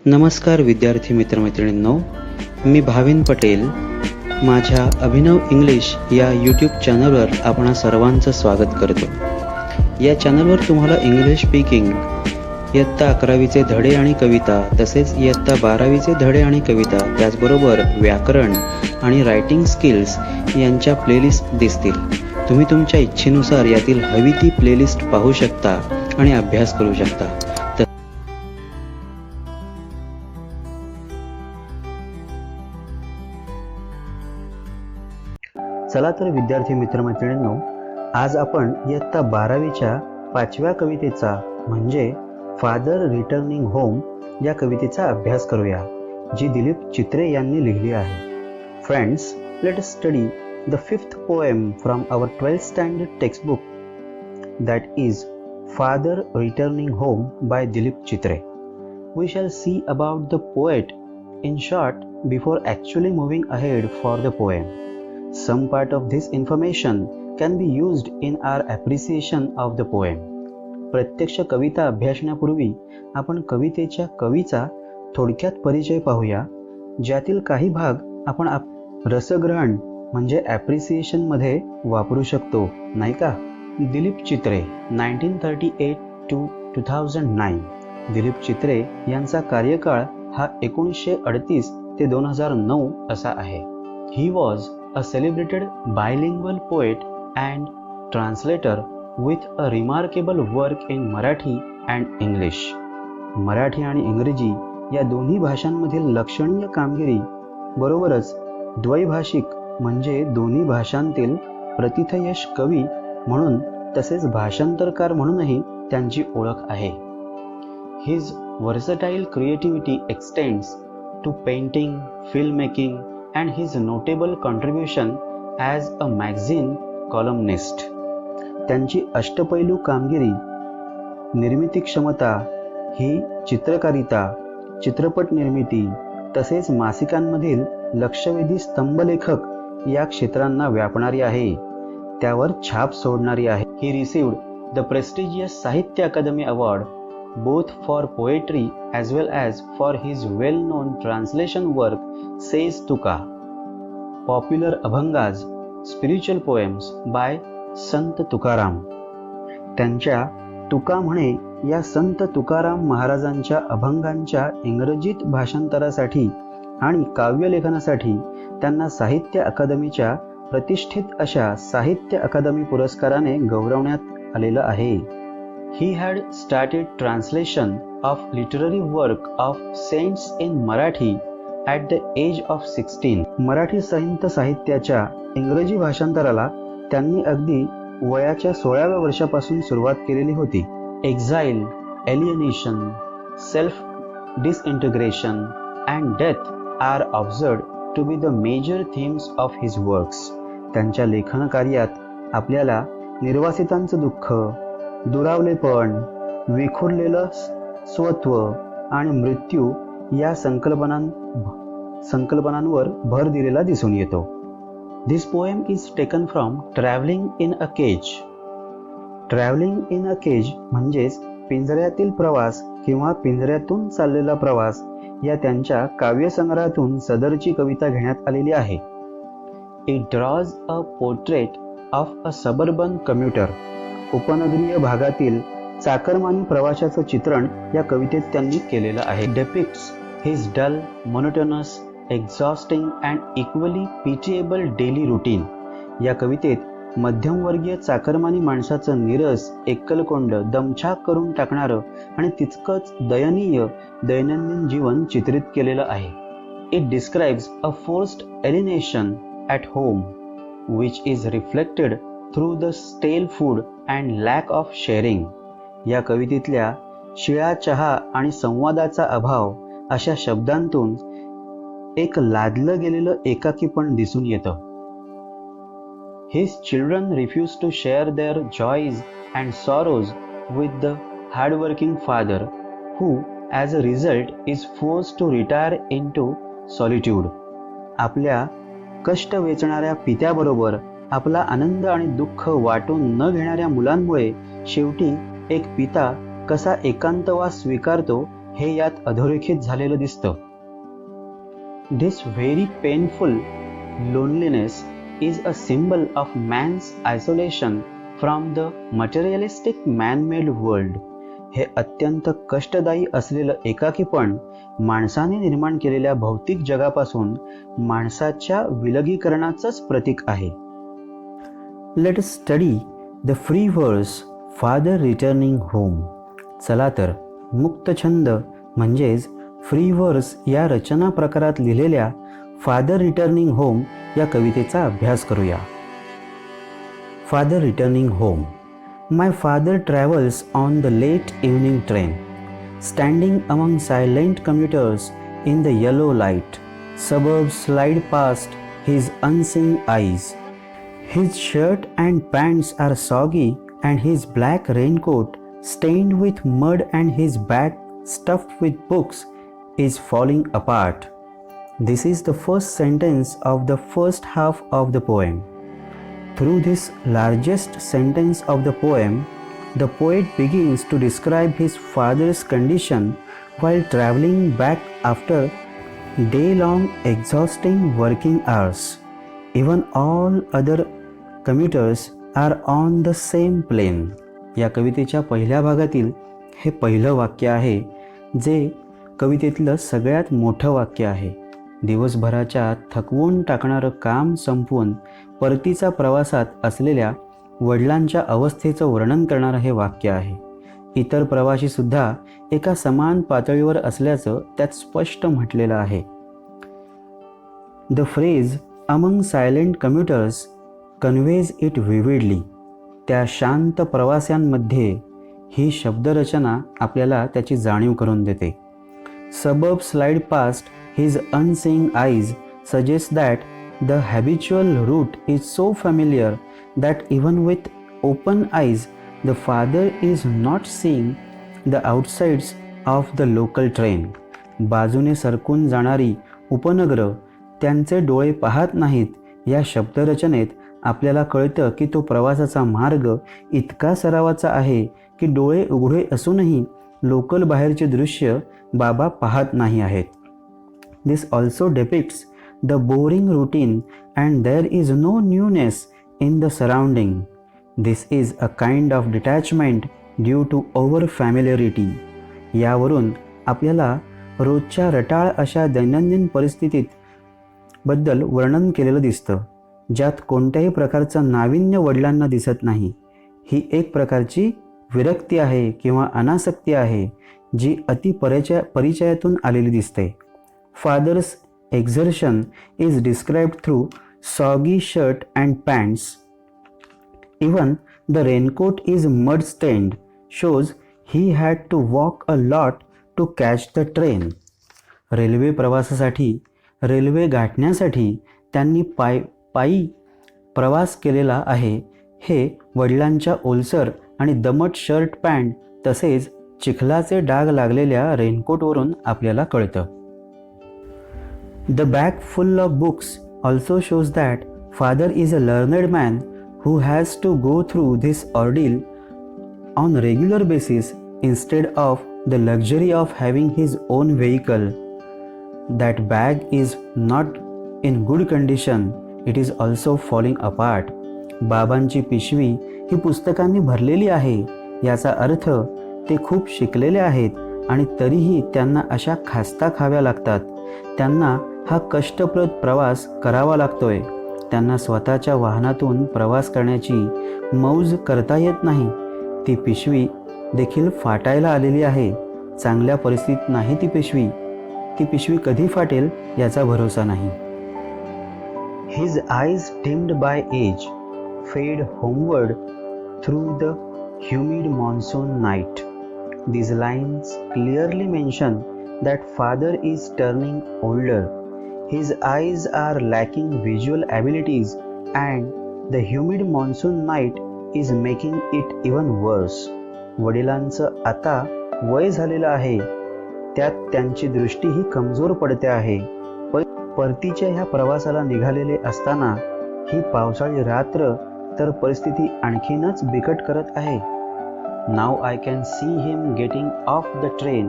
नमस्कार विद्यार्थी मित्रमैत्रिणींनो, मी भाविन पटेल. माझ्या अभिनव इंग्लिश या यूट्यूब चॅनलवर आपणा सर्वांचं स्वागत करतो. या चॅनलवर तुम्हाला इंग्लिश स्पीकिंग, इयत्ता 11वीचे धडे आणि कविता, तसेच इयत्ता 12वीचे धडे आणि कविता, त्याचबरोबर व्याकरण आणि रायटिंग स्किल्स यांच्या प्लेलिस्ट दिसतील. तुम्ही तुमच्या इच्छेनुसार यातील हवी ती प्लेलिस्ट पाहू शकता आणि अभ्यास करू शकता. चला तर विद्यार्थी मित्रमैत्रिणींनो, आज आपण इयत्ता 12वीच्या 5व्या कवितेचा म्हणजे फादर रिटर्निंग होम या कवितेचा अभ्यास करूया, जी दिलीप चित्रे यांनी लिहिली आहे. Friends, let us study the 5th poem from our 12th standard textbook, that is Father Returning Home by Dilip Chitre. We shall see about the poet in short before actually moving ahead for the poem. Some part of this information can be used in our appreciation of the poem. प्रत्यक्ष कविता अभ्यासण्यापूर्वी आपण कवितेच्या कवीचा थोडक्यात परिचय पाहूया, ज्यातील काही भाग आपण रसग्रहण म्हणजे ॲप्रिसिएशन मध्ये वापरू शकतो, नाही का? दिलीप चित्रे 1938 to 2009. दिलीप चित्रे यांचा कार्यकाळ हा 1938 ते 2009 असा आहे. He was a celebrated bilingual poet and translator with a remarkable work in Marathi and English. Marathi आणि इंग्रजी या दोन्ही भाषांमधील लक्षणीय कामगिरी बरोबरच द्वैभाषिक म्हणजे दोन्ही भाषांतील प्रतिथयश कवी म्हणून तसेच भाषांतरकार म्हणूनही त्यांची ओळख आहे. His versatile creativity extends to painting, filmmaking and his notable contribution as a magazine columnist. त्यांची अष्टपैलू कामगिरी, निर्मिती क्षमता ही चित्रकारिता, चित्रपट निर्मिती तसेच मासिकांमधील लक्षवेधी स्तंभलेखक या क्षेत्रांना व्यापणारी आहे, त्यावर छाप सोडणारी आहे. He received the prestigious साहित्य अकादमी award both for poetry as well as for his well-known translation work Says Tuka, popular अभंगाज, spiritual poems by संत तुकाराम. त्यांच्या तुका म्हणे या संत तुकाराम महाराजांच्या अभंगांच्या इंग्रजीत भाषांतरासाठी आणि काव्यलेखनासाठी त्यांना साहित्य अकादमीच्या प्रतिष्ठित अशा साहित्य अकादमी पुरस्काराने गौरवण्यात आलेलं आहे. He had started translation of literary work of saints in Marathi at the age of 16. Marathi संत साहित्याच्या इंग्रजी भाषांतराला त्यांनी अगदी वयाच्या 16व्या वर्षापासून सुरुवात केलेली होती. Exile, alienation, self-disintegration and death are observed to be the major themes of his works. त्यांच्या लेखन कार्यात आपल्याला निर्वासितांचं दुःख, दुरावलेपण, विखुरलेलं स्वत्व आणि मृत्यू या संकल्पनांवर भर दिलेला दिसून येतो. This poem is taken from Traveling in a Cage. Traveling in a Cage म्हणजेच पिंजऱ्यातील प्रवास किंवा पिंजऱ्यातून चाललेला प्रवास या त्यांच्या काव्यसंग्रहातून सदरची कविता घेण्यात आलेली आहे. It draws a portrait of a suburban commuter. उपनगरीय भागातील चाकरमानी प्रवाशाचं चित्रण या कवितेत त्यांनी केलेलं आहे. Depicts his dull, monotonous, exhausting and equally pitiable daily routine. या कवितेत मध्यमवर्गीय चाकरमानी माणसाचं नीरस, एकलकोंड, दमछाक करून टाकणारं आणि तितकंच दयनीय दैनंदिन जीवन चित्रित केलेलं आहे. It describes a forced alienation at home, which is reflected through the stale food and lack of sharing. या कवितेतल्या शिळा चहा आणि संवादाचा अभाव अशा शब्दांतून एक लादलं गेलेलं एकाकीपण दिसून येतं. His children refuse to share their joys and sorrows with the hardworking father, who, as a result, is forced to retire into solitude. आपल्या कष्ट वेचणाऱ्या पित्याबरोबर आपला आनंद आणि दुःख वाटून न घेणाऱ्या मुलांमुळे शेवटी एक पिता कसा एकांतवास स्वीकारतो हे यात अधोरेखित झालेलं दिसतं. This very painful loneliness is a symbol of man's isolation from the materialistic man-made world. हे अत्यंत कष्टदायी असलेलं एकाकीपण माणसाने निर्माण केलेल्या भौतिक जगापासून माणसाच्या विलगीकरणाचंच प्रतीक आहे. Let us study the free वर्स फादर रिटर्निंग होम. चला तर मुक्त छंद म्हणजेच फ्री वर्स या रचना प्रकारात लिहिलेल्या फादर रिटर्निंग होम या कवितेचा अभ्यास करूया. Father returning home. My father travels on the late evening train, standing among silent commuters in the yellow light. Suburbs slide past his unseeing eyes. His shirt and pants are soggy, and his black raincoat, stained with mud, and his bag stuffed with books, is falling apart. This is the first sentence of the first half of the poem. Through this largest sentence of the poem, the poet begins to describe his father's condition while traveling back after day-long exhausting working hours. Even all other commuters are on the same plane. या कवितेच्या पहिल्या भागातील हे पहिलं वाक्य आहे, जे कवितेतलं सगळ्यात मोठं वाक्य आहे. दिवसभराच्या थकवून टाकणारं काम संपवून परतीचा प्रवासात असलेल्या वडिलांच्या अवस्थेचं वर्णन करणारं हे वाक्य आहे. इतर प्रवासी सुद्धा एका समान पातळीवर असल्याचं त्यात स्पष्ट म्हटलेलं आहे. The phrase among silent commuters conveys it vividly. त्या शांत प्रवास्यांमध्ये ही शब्दरचना आपल्याला त्याची जाणीव करून देते. सबब slide past his unseeing eyes suggests that the habitual route is so familiar that even with open eyes the father is not seeing the outsides of the local train. बाजूने सरकून जाणारी उपनगरं त्यांचे डोळे पाहत नाहीत. या शब्दरचनेत आपल्याला कळतं की तो प्रवासाचा मार्ग इतका सरावाचा आहे की डोळे उघडे असूनही लोकल बाहेरचे दृश्य बाबा पाहत नाही आहेत. This also depicts the boring routine and there is no newness in the surrounding. This is a kind of detachment due to over familiarity. यावरून आपल्याला रोजच्या रटाळ अशा दैनंदिन परिस्थितीत बद्दल वर्णन केलेलं दिसतं, ज्यात कोणत्याही प्रकारचं नाविन्य वडिलांना दिसत नाही. ही एक प्रकारची विरक्ती आहे किंवा अनासक्ती आहे, जी परिचयातून आलेली दिसते. Father's exertion is described through soggy shirt and pants. Even the raincoat is mud-stained, shows he had to walk a lot to catch the train. Railway प्रवासासाठी, रेल्वे गाठण्यासाठी त्यांनी पायी प्रवास केलेला आहे. हे वडिलांच्या ओलसर आणि दमट शर्ट पॅन्ट तसेच चिखलाचे डाग लागलेल्या रेनकोटवरून आपल्याला कळतं. The bag full of books also shows that father is a learned man who has to go through this ordeal on regular basis instead of the luxury of having his own vehicle. That bag is not in good condition. It is also falling apart. बाबांची पिशवी ही पुस्तकांनी भरलेली आहे. याचा अर्थ ते खूप शिकलेले आहेत आणि तरीही त्यांना अशा खास्ता खाव्या लागतात. त्यांना हा कष्टप्रद प्रवास करावा लागतोय. त्यांना स्वतःच्या वाहनातून प्रवास करण्याची मौज करता येत नाही. ती पिशवी देखील फाटायला आलेली आहे. चांगल्या परिस्थितीत नाही ती पिशवी कधी फाटेल याचा भरोसा नाही. His eyes dimmed by age fade homeward through the humid monsoon night. These lines clearly mention that father is turning older. His eyes are lacking visual abilities and the humid monsoon night is making it even worse. वडिलांचं आता वय झालेलं आहे, त्यात त्यांची दृष्टीही कमजोर पडते आहे. परतीच्या ह्या प्रवासाला निघालेले असताना ही पावसाळी रात्र तर परिस्थिती आणखीनच बिकट करत आहे. Now I can see him getting off the train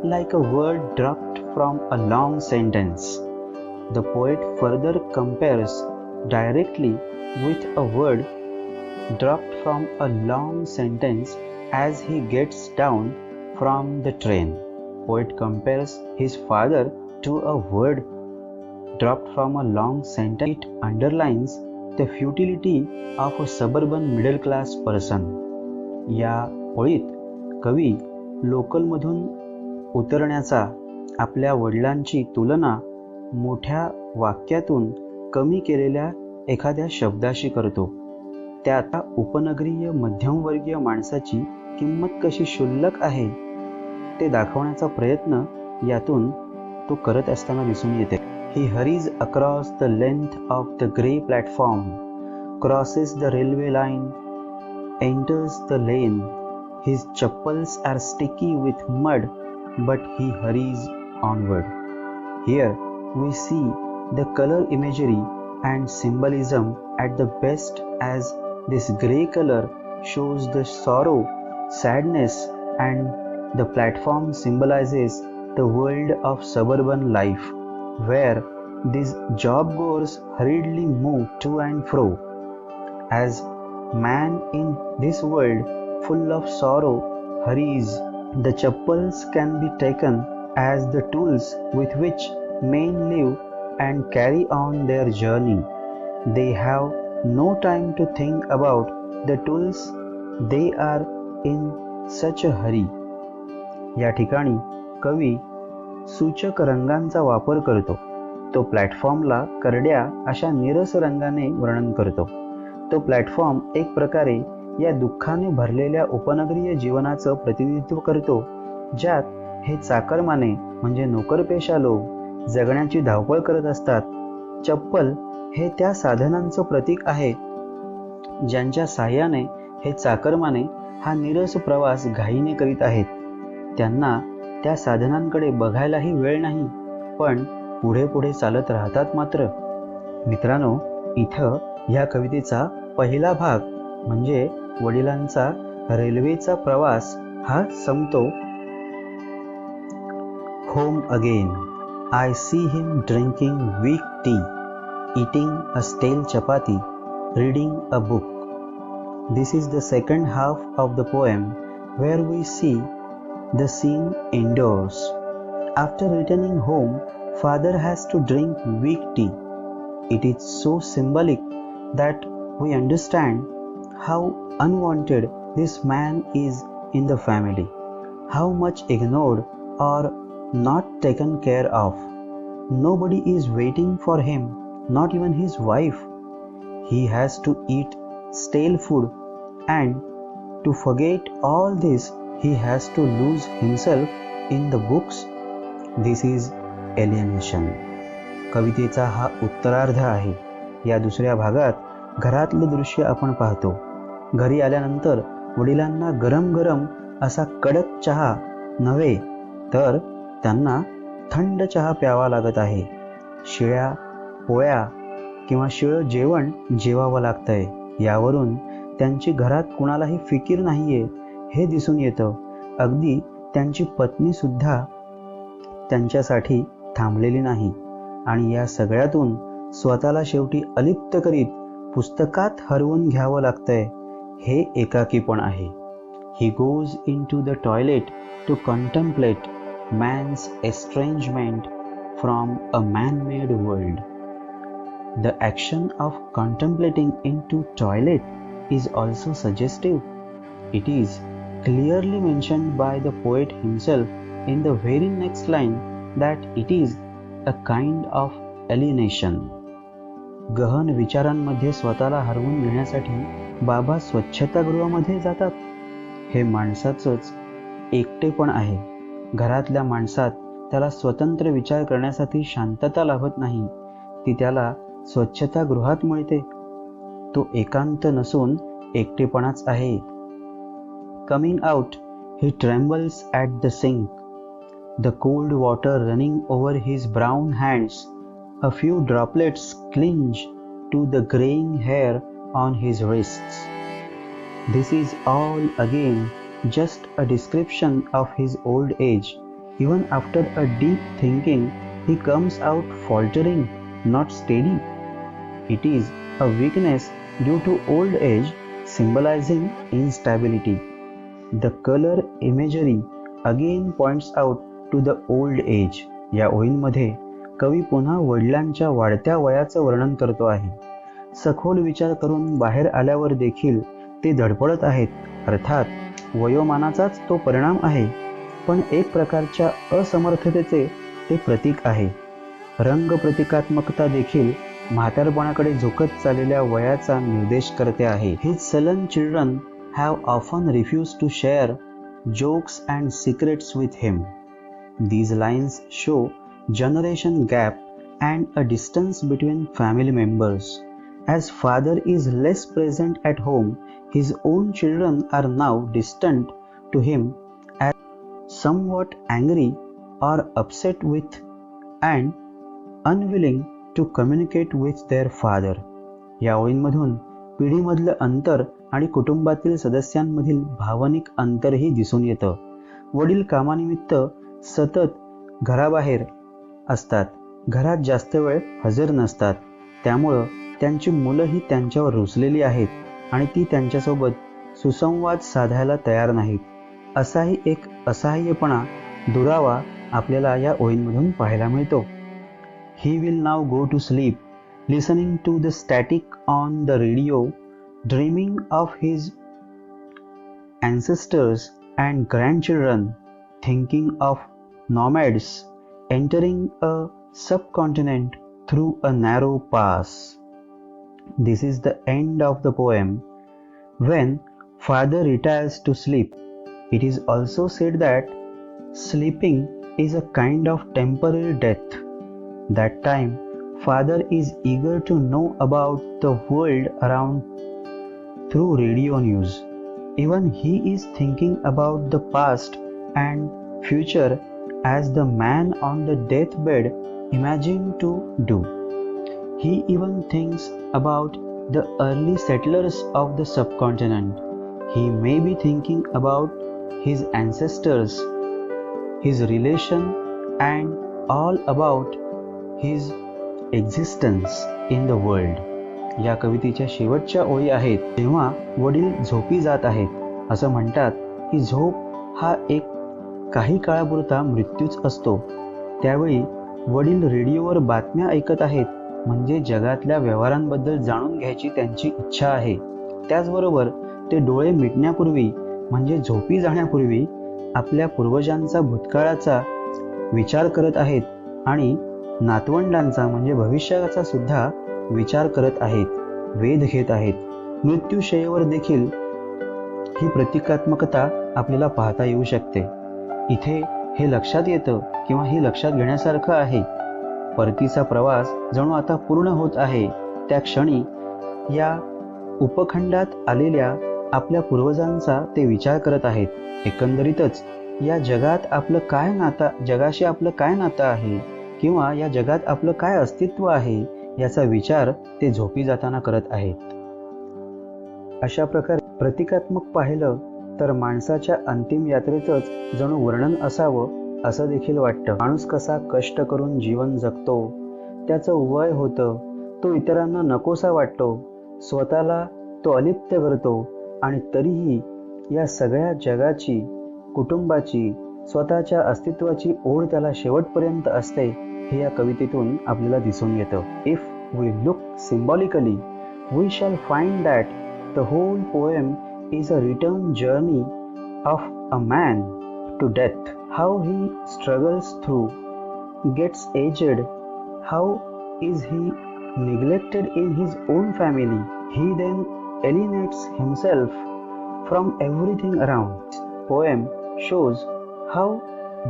like a word dropped from a long sentence. The poet further compares directly with a word dropped from a long sentence as he gets down from the train. Poet compares his father to a word dropped from a long sentence. It underlines the futility of a suburban middle class person. या ओळीत कवी लोकलमधून उतरण्याचा आपल्या वडिलांची तुलना मोठ्या वाक्यातून कमी केलेल्या एखाद्या शब्दाशी करतो. त्यात उपनगरीय मध्यमवर्गीय माणसाची किंमत कशी क्षुल्लक आहे ते दाखवण्याचा प्रयत्न यातून तो करत असताना दिसून येते. He hurries across the length of the grey platform, crosses the railway line, enters the lane. His chappals are sticky with mud, but he hurries onward. Here we see the color imagery and symbolism at the best, as this grey color shows the sorrow, sadness, and the platform symbolizes the world of suburban life, where these job goers hurriedly move to and fro. As man in this world full of sorrow hurries, the chappals can be taken as the tools with which men live and carry on their journey. They have no time to think about the tools, they are in such a hurry. या ठिकाणी कवी सूचक रंगांचा वापर करतो. तो प्लॅटफॉर्मला करड्या अशा नीरस रंगाने वर्णन करतो. तो प्लॅटफॉर्म एक प्रकारे या दुःखाने भरलेल्या उपनगरीय जीवनाचं प्रतिनिधित्व करतो, ज्यात हे चाकरमाने म्हणजे नोकरपेशा लोक जगण्याची धावपळ करत असतात. चप्पल हे त्या साधनांचं प्रतीक आहे ज्यांच्या साह्याने हे चाकरमाने हा नीरस प्रवास घाईने करीत आहेत. त्यांना त्या साधनांकडे बघायलाही वेळ नाही, पण पुढे पुढे चालत राहतात मात्र. मित्रांनो, इथं ह्या कवितेचा पहिला भाग म्हणजे वडिलांचा रेल्वेचा प्रवास हा संपतो. Home again. I see him drinking weak tea, eating a stale chapati, reading a book. This is the second half of the poem, where we see the scene indoors. After returning home, father has to drink weak tea. It is so symbolic that we understand how unwanted this man is in the family, how much ignored or not taken care of. Nobody is waiting for him, not even his wife. He has to eat stale food, and to forget all this, he has to lose himself in the books. This is alienation. कवितेचा हा उत्तरार्ध आहे. या दुसऱ्या भागात घरातले दृश्य आपण पाहतो. घरी आल्यानंतर वडिलांना गरम गरम असा कडक चहा नव्हे, तर त्यांना थंड चहा प्यावा लागत आहे. शिळ्या पोळ्या किंवा शिळं जेवण जेवावं लागतंय. यावरून त्यांची घरात कुणालाही फिकीर नाहीये हे दिसून येतं. अगदी त्यांची पत्नी सुद्धा त्यांच्यासाठी थांबलेली नाही. आणि या सगळ्यातून स्वतःला शेवटी अलिप्त करीत पुस्तकात हरवून घ्यावं लागतंय. हे एकाकीपण आहे. He goes into the toilet to contemplate man's estrangement from a man-made world. The action of contemplating into toilet is also suggestive. It is clearly mentioned by the poet himself in the very next line that it is a kind of alienation. गहन विचारांमध्ये स्वतःला हरवून घेण्यासाठी बाबा स्वच्छतागृहामध्ये जातात. हे माणसाचंच एकटेपण आहे. घरातल्या माणसात त्याला स्वतंत्र विचार करण्यासाठी शांतता लाभत नाही. ती त्याला स्वच्छतागृहात मिळते. तो एकांत नसून एकटेपणाच आहे. Coming out, he trembles at the sink. The cold water running over his brown hands, a few droplets cling to the graying hair on his wrists. This is all again just a description of his old age. Even after a deep thinking, he comes out faltering, not steady. It is a weakness due to old age, symbolizing instability. The color imagery again points out to the old age. या ओळींमध्ये कवी पुन्हा वडिलांच्या वाढत्या वयाचं वर्णन करतो आहे. सखोल विचार करून बाहेर आल्यावर देखील ते धडपडत आहेत. अर्थात वयोमानाचाच तो परिणाम आहे, पण एक प्रकारच्या असमर्थतेचे ते प्रतीक आहे. रंग प्रतिकात्मकता देखील म्हातारपणाकडे झुकत चाललेल्या वयाचा निर्देश करते आहे. His sullen children have often refused to share jokes and secrets with him. These lines show generation gap and a distance between family members. As father is less present at home, his own children are now distant to him, as somewhat angry or upset with and unwilling to communicate with their father. या ओळींमधून पिढीमधलं अंतर आणि कुटुंबातील सदस्यांमधील भावनिक अंतरही दिसून येतं. वडील कामानिमित्त सतत घराबाहेर असतात, घरात जास्त वेळ हजर नसतात. त्यामुळं त्यांची मुलंही त्यांच्यावर रुसलेली आहेत आणि ती त्यांच्यासोबत सुसंवाद साधायला तयार नाहीत. असाही एक असहाय्यपणा, दुरावा आपल्याला या ओळींमधून पाहायला मिळतो. He will now go to sleep, listening to the static on the radio, dreaming of his ancestors and grandchildren, thinking of nomads entering a subcontinent through a narrow pass. This is the end of the poem. When father retires to sleep, it is also said that sleeping is a kind of temporary death. That time, father is eager to know about the world around through radio news. Even he is thinking about the past and future as the man on the deathbed imagined to do. He even thinks about the early settlers of the subcontinent. He may be thinking about his ancestors, his relation, and all about his existence in the world. या कवितेच्या शेवटच्या ओळी आहेत. जेव्हा वडील झोपी जात आहेत असं म्हणतात की झोप हा एक काही काळापुरता मृत्यूच असतो. त्यावेळी वडील रेडिओवर बातम्या ऐकत आहेत, म्हणजे जगातल्या व्यवहारांबद्दल जाणून घ्यायची त्यांची इच्छा आहे. त्याचबरोबर ते डोळे मिटण्यापूर्वी म्हणजे झोपी जाण्यापूर्वी आपल्या पूर्वजांचा भूतकाळाचा विचार करत आहेत आणि नातवंडांचा म्हणजे भविष्याचा सुद्धा विचार करत आहेत, वेध घेत आहेत. मृत्यूशय्येवर देखील ही प्रतिकात्मकता आपल्याला पाहता येऊ शकते. इथे हे लक्षात येतं किंवा हे लक्षात घेण्यासारखं आहे. परतीचा प्रवास जणू आता पूर्ण होत आहे. त्या क्षणी या उपखंडात आलेल्या आपल्या पूर्वजांचा ते विचार करत आहेत. एकंदरीतच या जगात आपलं काय नातं, जगाशी आपलं काय नातं आहे किंवा या जगात आपलं काय अस्तित्व आहे याचा विचार ते झोपी जाताना करत आहेत. अशा प्रकारे प्रतिकात्मक पाहिलं तर माणसाच्या अंतिम यात्रेचंच जणू वर्णन असावं असं देखील वाटतं. माणूस कसा कष्ट करून जीवन जगतो, त्याचं वय होतं, तो इतरांना नकोसा वाटतो, स्वतःला तो अलिप्त करतो आणि तरीही या सगळ्या जगाची, कुटुंबाची, स्वतःच्या अस्तित्वाची ओढ त्याला शेवटपर्यंत असते. हे या कवितेतून आपल्याला दिसून येतं. If we look symbolically, we shall find that the whole poem is a return journey of a man to death. How he struggles through, gets aged, how is he neglected in his own family. He then alienates himself from everything around. Poem shows how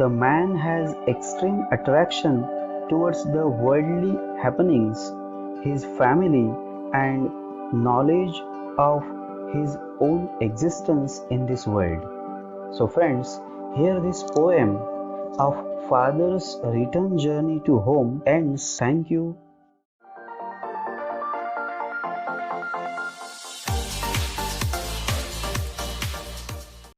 the man has extreme attraction towards the worldly happenings, his family, and knowledge of his own existence in this world. So friends, here this poem of father's return journey to home ends. Thank you.